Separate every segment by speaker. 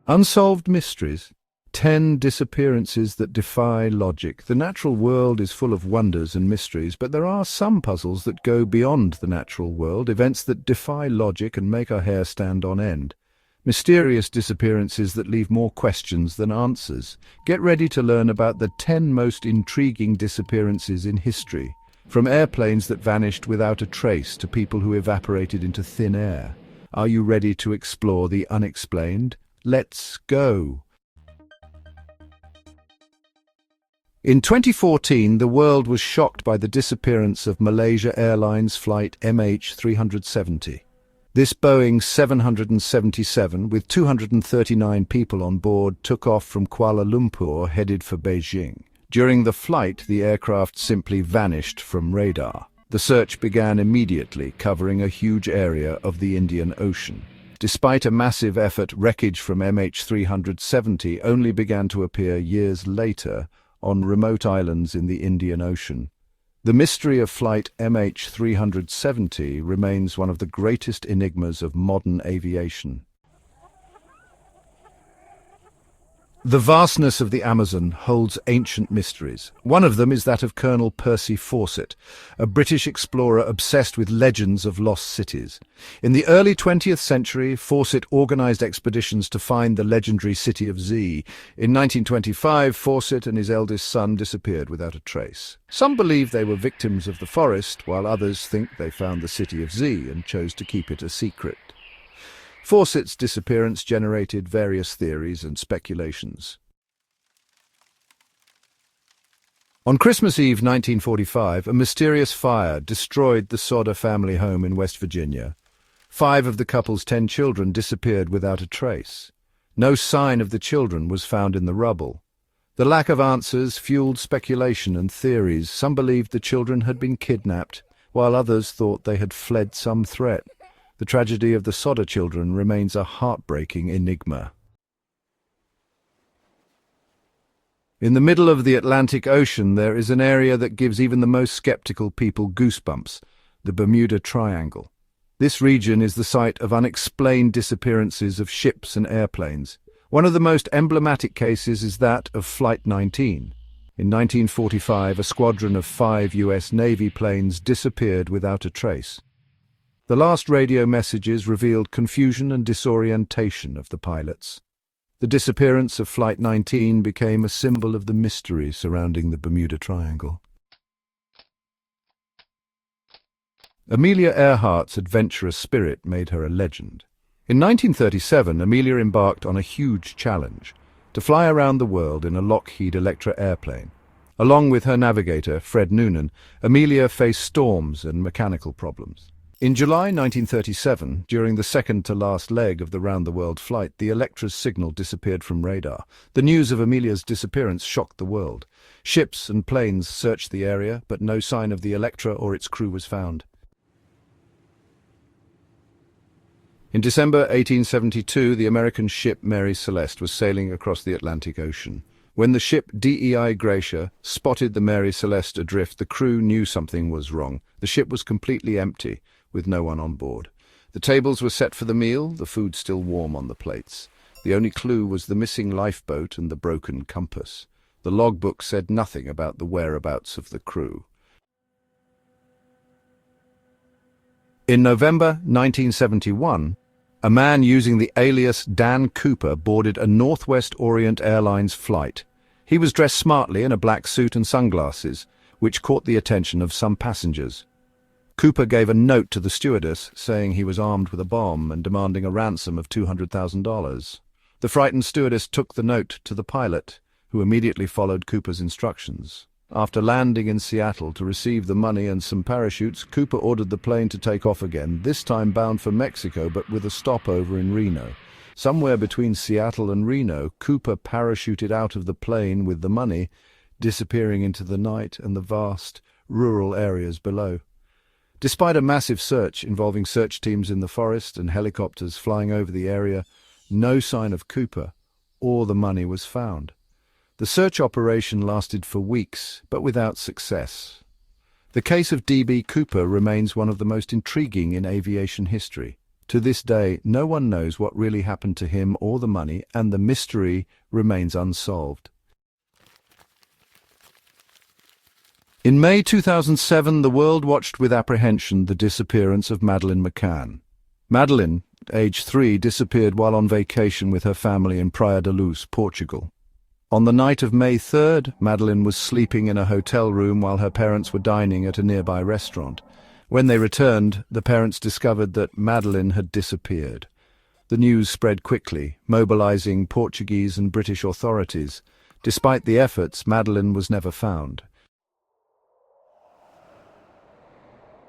Speaker 1: Unsolved mysteries. 10 disappearances that defy logic. The natural world is full of wonders and mysteries, but there are some puzzles that go beyond the natural world, events that defy logic and make our hair stand on end. Mysterious disappearances that leave more questions than answers. Get ready to learn about the 10 most intriguing disappearances in history, from airplanes that vanished without a trace to people who evaporated into thin air. Are you ready to explore the unexplained? Let's go! In 2014, the world was shocked by the disappearance of Malaysia Airlines flight MH370. This Boeing 777, with 239 people on board, took off from Kuala Lumpur headed for Beijing. During the flight, the aircraft simply vanished from radar. The search began immediately, covering a huge area of the Indian Ocean. Despite a massive effort, wreckage from MH370 only began to appear years later on remote islands in the Indian Ocean. The mystery of flight MH370 remains one of the greatest enigmas of modern aviation. The vastness of the Amazon holds ancient mysteries. One of them is that of Colonel Percy Fawcett, a British explorer obsessed with legends of lost cities. In the early 20th century, Fawcett organized expeditions to find the legendary city of Z. In 1925, Fawcett and his eldest son disappeared without a trace. Some believe they were victims of the forest, while others think they found the city of Z and chose to keep it a secret. Fawcett's disappearance generated various theories and speculations. On Christmas Eve 1945, a mysterious fire destroyed the Sodder family home in West Virginia. 5 of the couple's 10 children disappeared without a trace. No sign of the children was found in the rubble. The lack of answers fueled speculation and theories. Some believed the children had been kidnapped, while others thought they had fled some threat. The tragedy of the Sodder children remains a heartbreaking enigma. In the middle of the Atlantic Ocean, there is an area that gives even the most skeptical people goosebumps: the Bermuda Triangle. This region is the site of unexplained disappearances of ships and airplanes. One of the most emblematic cases is that of Flight 19. In 1945, a squadron of 5 U.S. Navy planes disappeared without a trace. The last radio messages revealed confusion and disorientation of the pilots. The disappearance of Flight 19 became a symbol of the mystery surrounding the Bermuda Triangle. Amelia Earhart's adventurous spirit made her a legend. In 1937, Amelia embarked on a huge challenge: to fly around the world in a Lockheed Electra airplane. Along with her navigator, Fred Noonan, Amelia faced storms and mechanical problems. In July 1937, during the second-to-last leg of the round-the-world flight, the Electra's signal disappeared from radar. The news of Amelia's disappearance shocked the world. Ships and planes searched the area, but no sign of the Electra or its crew was found. In December 1872, the American ship Mary Celeste was sailing across the Atlantic Ocean. When the ship DEI Gracia spotted the Mary Celeste adrift, the crew knew something was wrong. The ship was completely empty, with no one on board. The tables were set for the meal, the food still warm on the plates. The only clue was the missing lifeboat and the broken compass. The logbook said nothing about the whereabouts of the crew. In November 1971, a man using the alias Dan Cooper boarded a Northwest Orient Airlines flight. He was dressed smartly in a black suit and sunglasses, which caught the attention of some passengers. Cooper gave a note to the stewardess saying he was armed with a bomb and demanding a ransom of $200,000. The frightened stewardess took the note to the pilot, who immediately followed Cooper's instructions. After landing in Seattle to receive the money and some parachutes, Cooper ordered the plane to take off again, this time bound for Mexico but with a stopover in Reno. Somewhere between Seattle and Reno, Cooper parachuted out of the plane with the money, disappearing into the night and the vast, rural areas below. Despite a massive search involving search teams in the forest and helicopters flying over the area, no sign of Cooper or the money was found. The search operation lasted for weeks, but without success. The case of D.B. Cooper remains one of the most intriguing in aviation history. To this day, no one knows what really happened to him or the money, and the mystery remains unsolved. In May 2007, the world watched with apprehension the disappearance of Madeleine McCann. Madeleine, age 3, disappeared while on vacation with her family in Praia da Luz, Portugal. On the night of May 3rd, Madeleine was sleeping in a hotel room while her parents were dining at a nearby restaurant. When they returned, the parents discovered that Madeleine had disappeared. The news spread quickly, mobilizing Portuguese and British authorities. Despite the efforts, Madeleine was never found.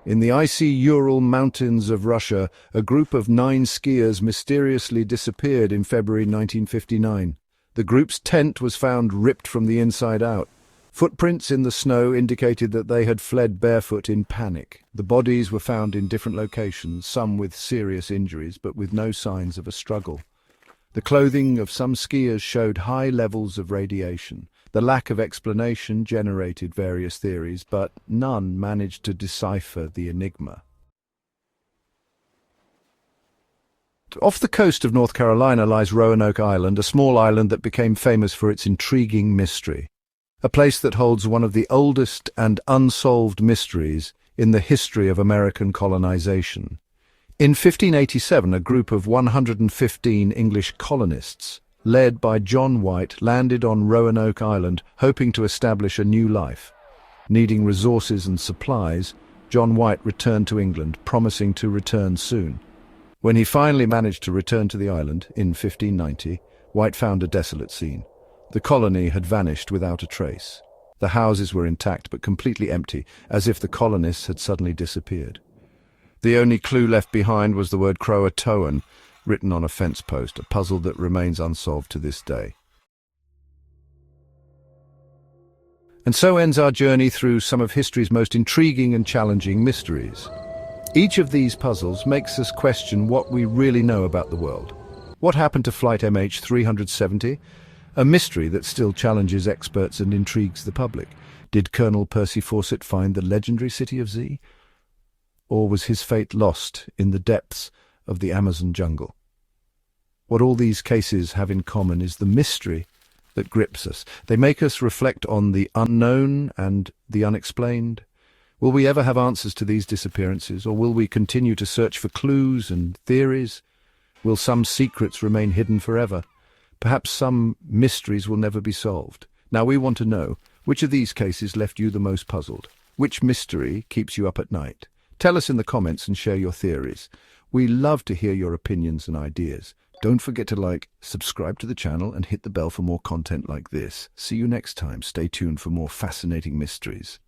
Speaker 1: In the icy Ural Mountains of Russia, a group of 9 skiers mysteriously disappeared in February 1959. The group's tent was found ripped from the inside out. Footprints in the snow indicated that they had fled barefoot in panic. The bodies were found in different locations, some with serious injuries, but with no signs of a struggle. The clothing of some skiers showed high levels of radiation. The lack of explanation generated various theories, but none managed to decipher the enigma. Off the coast of North Carolina lies Roanoke Island, a small island that became famous for its intriguing mystery. A place that holds one of the oldest and unsolved mysteries in the history of American colonization. In 1587, a group of 115 English colonists, led by John White, landed on Roanoke Island, hoping to establish a new life. Needing resources and supplies, John White returned to England, promising to return soon. When he finally managed to return to the island, in 1590, White found a desolate scene. The colony had vanished without a trace. The houses were intact but completely empty, as if the colonists had suddenly disappeared. The only clue left behind was the word Croatoan, written on a fence post, a puzzle that remains unsolved to this day. And so ends our journey through some of history's most intriguing and challenging mysteries. Each of these puzzles makes us question what we really know about the world. What happened to Flight MH370? A mystery that still challenges experts and intrigues the public. Did Colonel Percy Fawcett find the legendary city of Z? Or was his fate lost in the depths of the Amazon jungle? What all these cases have in common is the mystery that grips us. They make us reflect on the unknown and the unexplained. Will we ever have answers to these disappearances, or will we continue to search for clues and theories? Will some secrets remain hidden forever? Perhaps some mysteries will never be solved. Now we want to know, which of these cases left you the most puzzled? Which mystery keeps you up at night? Tell us in the comments and share your theories. We love to hear your opinions and ideas. Don't forget to like, subscribe to the channel and hit the bell for more content like this. See you next time. Stay tuned for more fascinating mysteries.